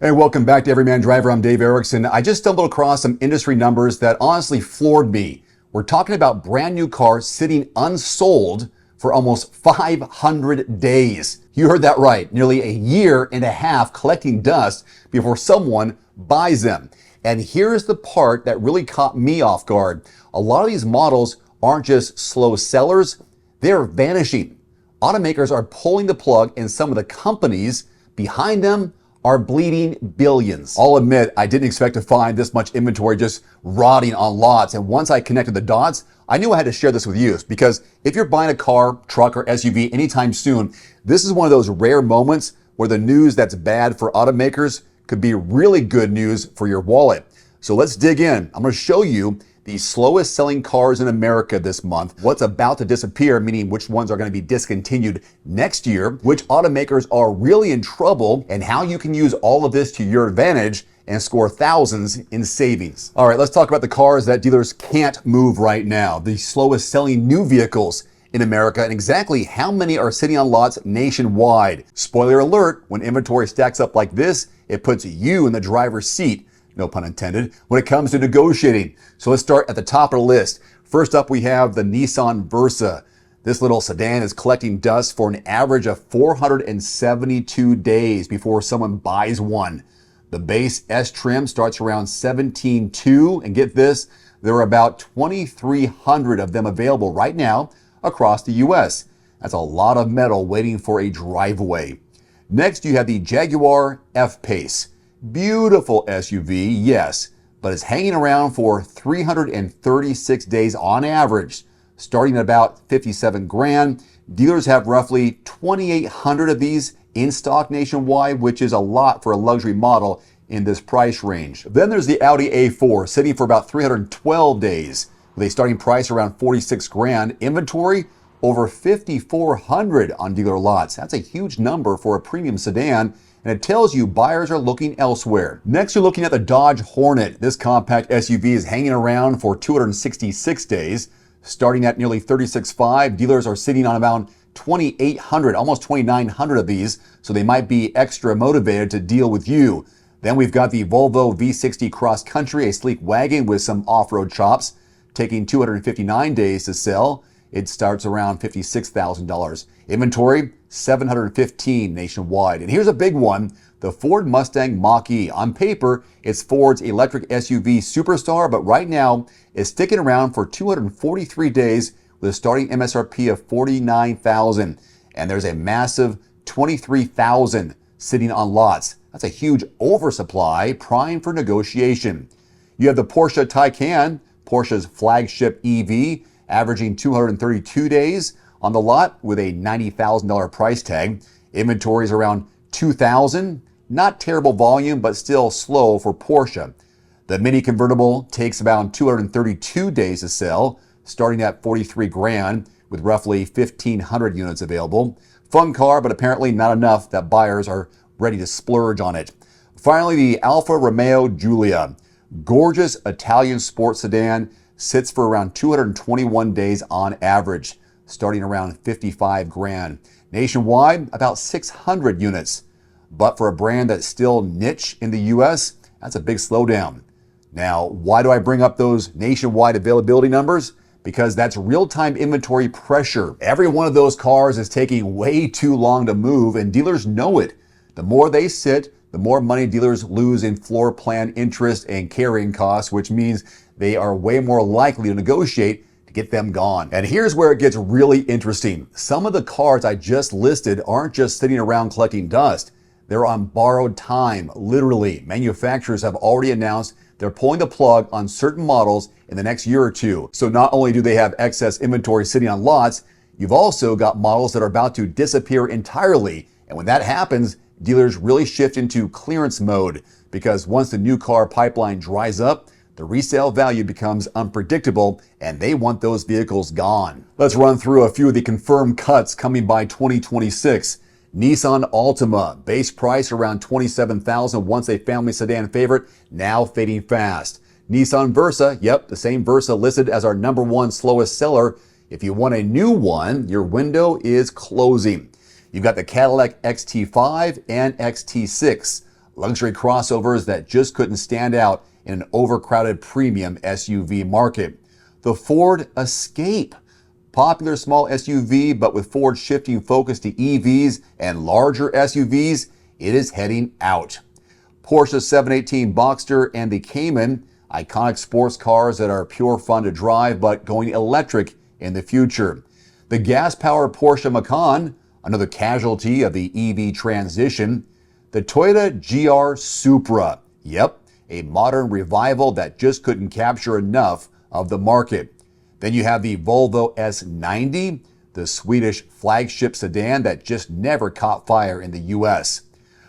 Hey, welcome back to Everyman Driver. I'm Dave Erickson. I just stumbled across some industry numbers that honestly floored me. We're talking about brand new cars sitting unsold for almost 500 days. You heard that right. Nearly a year and a half collecting dust before someone buys them. And here's the part that really caught me off guard. A lot of these models aren't just slow sellers, they're vanishing. Automakers are pulling the plug, and some of the companies behind them are bleeding billions. I'll admit, I didn't expect to find this much inventory just rotting on lots. And once I connected the dots, I knew I had to share this with you, because if you're buying a car, truck, or SUV anytime soon, this is one of those rare moments where the news that's bad for automakers could be really good news for your wallet. So let's dig in. I'm going to show you the slowest selling cars in America this month, what's about to disappear, meaning which ones are going to be discontinued next year, which automakers are really in trouble, and how you can use all of this to your advantage and score thousands in savings. All right, let's talk about the cars that dealers can't move right now, the slowest selling new vehicles in America, and exactly how many are sitting on lots nationwide. Spoiler alert, when inventory stacks up like this, it puts you in the driver's seat, no pun intended, when it comes to negotiating. So let's start at the top of the list. First up, we have the Nissan Versa. This little sedan is collecting dust for an average of 472 days before someone buys one. The base S trim starts around 17.2, and get this, there are about 2,300 of them available right now across the US. That's a lot of metal waiting for a driveway. Next, you have the Jaguar F-Pace. Beautiful SUV, yes, but it's hanging around for 336 days on average, starting at about 57 grand. Dealers have roughly 2,800 of these in stock nationwide, which is a lot for a luxury model in this price range. Then there's the Audi A4, sitting for about 312 days, with a starting price around 46 grand. Inventory over 5,400 on dealer lots. That's a huge number for a premium sedan, and it tells you buyers are looking elsewhere. Next, you're looking at the Dodge Hornet. This compact SUV is hanging around for 266 days, starting at nearly 36.5. Dealers are sitting on about 2,800, almost 2,900 of these, so they might be extra motivated to deal with you. Then we've got the Volvo V60 Cross Country, a sleek wagon with some off-road chops, taking 259 days to sell. It starts around $56,000. Inventory, 715 nationwide. And here's a big one, the Ford Mustang Mach-E. On paper, it's Ford's electric SUV superstar, but right now it's sticking around for 243 days with a starting MSRP of $49,000. And there's a massive 23,000 sitting on lots. That's a huge oversupply, prime for negotiation. You have the Porsche Taycan, Porsche's flagship EV, averaging 232 days on the lot with a $90,000 price tag. Inventory is around 2,000. Not terrible volume, but still slow for Porsche. The Mini convertible takes about 232 days to sell, starting at 43 grand with roughly 1,500 units available. Fun car, but apparently not enough that buyers are ready to splurge on it. Finally, the Alfa Romeo Giulia. Gorgeous Italian sports sedan, sits for around 221 days on average, starting around 55 grand. Nationwide, about 600 units. But for a brand that's still niche in the US, that's a big slowdown. Now, why do I bring up those nationwide availability numbers? Because that's real-time inventory pressure. Every one of those cars is taking way too long to move, and dealers know it. The more they sit, the more money dealers lose in floor plan interest and carrying costs, which means they are way more likely to negotiate to get them gone. And here's where it gets really interesting. Some of the cars I just listed aren't just sitting around collecting dust. They're on borrowed time, literally. Manufacturers have already announced they're pulling the plug on certain models in the next year or two. So not only do they have excess inventory sitting on lots, you've also got models that are about to disappear entirely. And when that happens, dealers really shift into clearance mode, because once the new car pipeline dries up, the resale value becomes unpredictable, and they want those vehicles gone. Let's run through a few of the confirmed cuts coming by 2026. Nissan Altima, base price around $27,000, once a family sedan favorite, now fading fast. Nissan Versa, yep, the same Versa listed as our #1 slowest seller. If you want a new one, your window is closing. You've got the Cadillac XT5 and XT6. luxury crossovers that just couldn't stand out in an overcrowded premium SUV market. The Ford Escape, popular small SUV, but with Ford shifting focus to EVs and larger SUVs, it is heading out. Porsche 718 Boxster and the Cayman, iconic sports cars that are pure fun to drive but going electric in the future. The gas-powered Porsche Macan, another casualty of the EV transition. The Toyota GR Supra, yep, a modern revival that just couldn't capture enough of the market. Then you have the Volvo S90, the Swedish flagship sedan that just never caught fire in the US.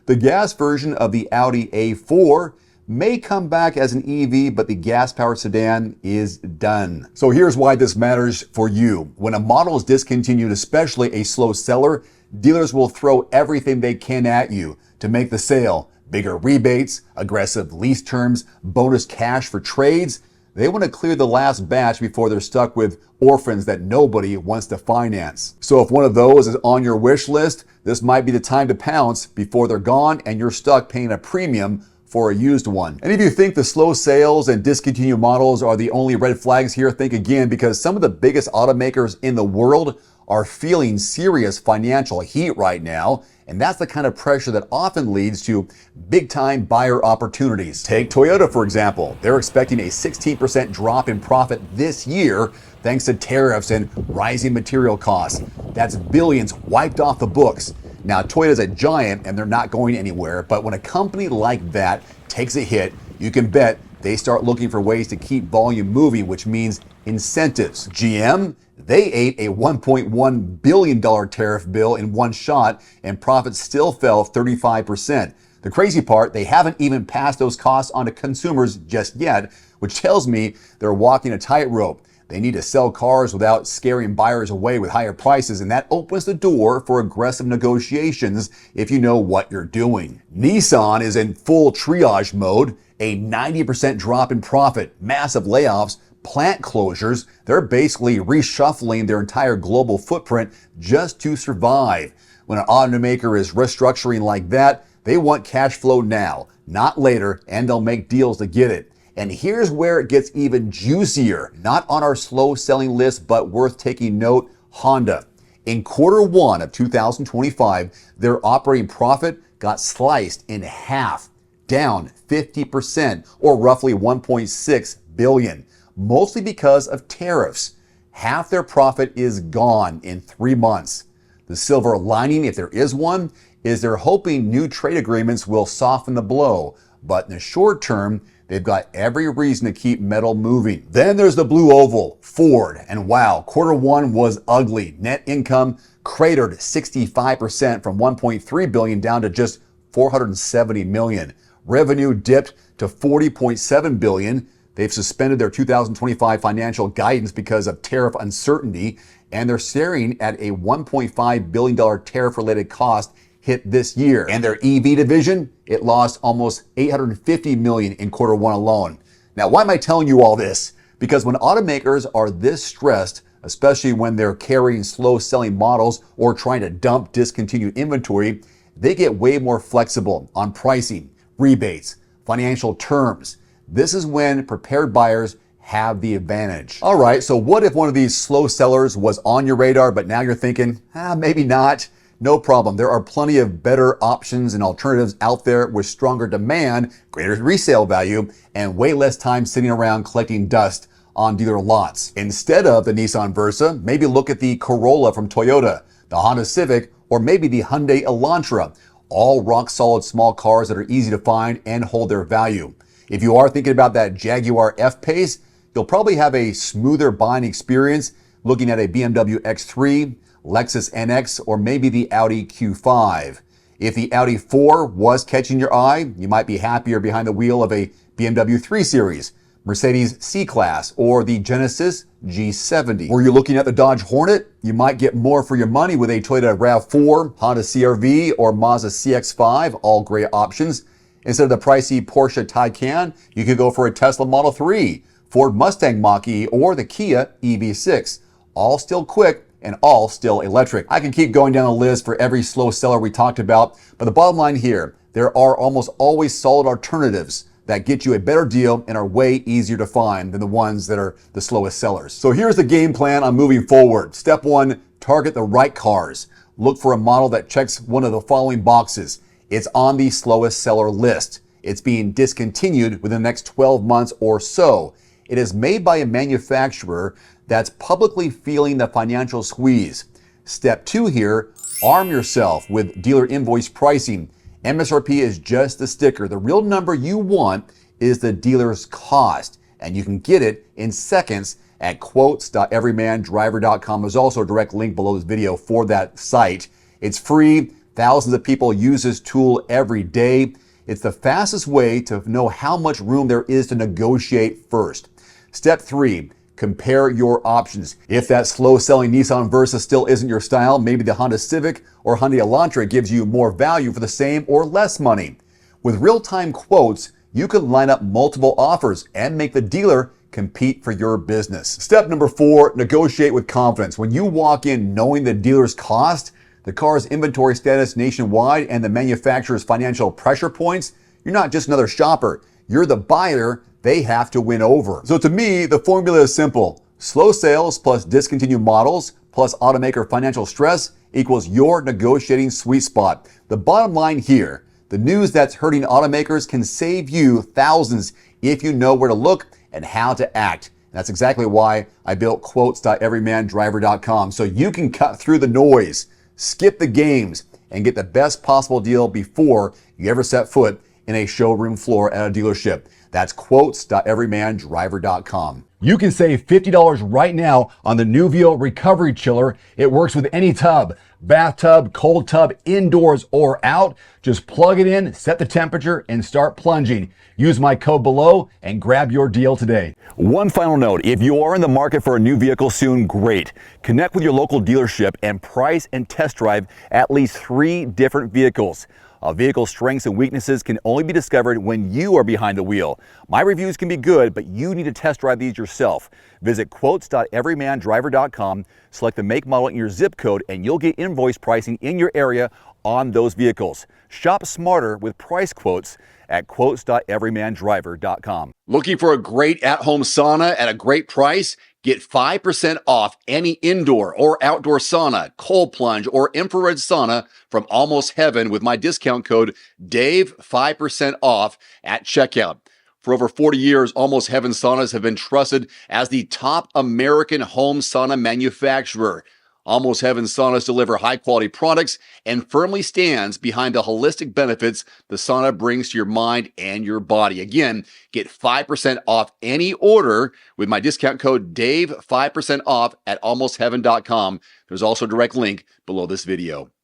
The gas version of the Audi A4 may come back as an EV, but the gas-powered sedan is done. So here's why this matters for you. When a model is discontinued, especially a slow seller, dealers will throw everything they can at you to make the sale. Bigger rebates, aggressive lease terms, bonus cash for trades. They want to clear the last batch before they're stuck with orphans that nobody wants to finance. So if one of those is on your wish list, this might be the time to pounce before they're gone and you're stuck paying a premium for a used one. And if you think the slow sales and discontinued models are the only red flags here, think again, because some of the biggest automakers in the world are feeling serious financial heat right now, and that's the kind of pressure that often leads to big-time buyer opportunities. Take Toyota, for example. They're expecting a 16% drop in profit this year thanks to tariffs and rising material costs. That's billions wiped off the books. Now, Toyota's a giant and they're not going anywhere, but when a company like that takes a hit, you can bet they start looking for ways to keep volume moving, which means incentives. GM, they ate a $1.1 billion tariff bill in one shot and profits still fell 35%. The crazy part, they haven't even passed those costs on to consumers just yet, which tells me they're walking a tightrope. They need to sell cars without scaring buyers away with higher prices, and that opens the door for aggressive negotiations if you know what you're doing. Nissan is in full triage mode, a 90% drop in profit, massive layoffs, plant closures. They're basically reshuffling their entire global footprint just to survive. When an automaker is restructuring like that, they want cash flow now, not later, and they'll make deals to get it. And here's where it gets even juicier. Not on our slow selling list, but worth taking note, Honda. In Q1 of 2025, their operating profit got sliced in half, down 50%, or roughly $1.6 billion, mostly because of tariffs. Half their profit is gone in 3 months. The silver lining, if there is one, is they're hoping new trade agreements will soften the blow. But in the short term, they've got every reason to keep metal moving. Then there's the blue oval, Ford. And wow, Q1 was ugly. Net income cratered 65% from $1.3 billion down to just $470 million. Revenue dipped to $40.7 billion. They've suspended their 2025 financial guidance because of tariff uncertainty, and they're staring at a $1.5 billion tariff-related cost hit this year. And their EV division, it lost almost $850 million in Q1 alone. Now, why am I telling you all this? Because when automakers are this stressed, especially when they're carrying slow-selling models or trying to dump discontinued inventory, they get way more flexible on pricing, rebates, financial terms. This is when prepared buyers have the advantage. All right, so what if one of these slow sellers was on your radar, but now you're thinking, maybe not? No problem. There are plenty of better options and alternatives out there with stronger demand, greater resale value, and way less time sitting around collecting dust on dealer lots. Instead of the Nissan Versa, maybe look at the Corolla from Toyota, the Honda Civic, or maybe the Hyundai Elantra. All rock-solid small cars that are easy to find and hold their value. If you are thinking about that Jaguar F-Pace, you'll probably have a smoother buying experience looking at a BMW X3, Lexus NX, or maybe the Audi Q5. If the Audi 4 was catching your eye, you might be happier behind the wheel of a BMW 3 Series, Mercedes C-Class, or the Genesis G70. Were you looking at the Dodge Hornet? You might get more for your money with a Toyota RAV4, Honda CR-V, or Mazda CX-5, all great options. Instead of the pricey Porsche Taycan, you could go for a Tesla Model 3, Ford Mustang Mach-E, or the Kia EV6. All still quick and all still electric. I can keep going down the list for every slow seller we talked about, but the bottom line here, there are almost always solid alternatives that get you a better deal and are way easier to find than the ones that are the slowest sellers. So here's the game plan on moving forward. Step 1, target the right cars. Look for a model that checks one of the following boxes. It's on the slowest seller list. It's being discontinued within the next 12 months or so. It is made by a manufacturer that's publicly feeling the financial squeeze. Step 2 here, arm yourself with dealer invoice pricing. MSRP is just the sticker. The real number you want is the dealer's cost, and you can get it in seconds at quotes.everymandriver.com. There's also a direct link below this video for that site. It's free. Thousands of people use this tool every day. It's the fastest way to know how much room there is to negotiate first. Step 3, compare your options. If that slow-selling Nissan Versa still isn't your style, maybe the Honda Civic or Hyundai Elantra gives you more value for the same or less money. With real-time quotes, you can line up multiple offers and make the dealer compete for your business. Step number 4, negotiate with confidence. When you walk in knowing the dealer's cost, the car's inventory status nationwide, and the manufacturer's financial pressure points, you're not just another shopper. You're the buyer they have to win over. So to me, the formula is simple. Slow sales plus discontinued models plus automaker financial stress equals your negotiating sweet spot. The bottom line here, the news that's hurting automakers can save you thousands if you know where to look and how to act. And that's exactly why I built quotes.everymandriver.com, so you can cut through the noise, skip the games, and get the best possible deal before you ever set foot in a showroom floor at a dealership. That's quotes.everymandriver.com. You can save $50 right now on the Nuvio Recovery Chiller. It works with any tub, bathtub, cold tub, indoors or out. Just plug it in, set the temperature, and start plunging. Use my code below and grab your deal today. One final note, if you are in the market for a new vehicle soon, great. Connect with your local dealership and price and test drive at least 3 different vehicles. A vehicle's strengths and weaknesses can only be discovered when you are behind the wheel. My reviews can be good, but you need to test drive these yourself. Visit quotes.everymandriver.com, select the make, model, and your zip code, and you'll get invoice pricing in your area on those vehicles. Shop smarter with price quotes at quotes.everymandriver.com. Looking for a great at-home sauna at a great price? Get 5% off any indoor or outdoor sauna, cold plunge, or infrared sauna from Almost Heaven with my discount code DAVE, 5% off at checkout. For over 40 years, Almost Heaven saunas have been trusted as the top American home sauna manufacturer. Almost Heaven saunas deliver high-quality products and firmly stands behind the holistic benefits the sauna brings to your mind and your body. Again, get 5% off any order with my discount code DAVE, 5% off at almostheaven.com. There's also a direct link below this video.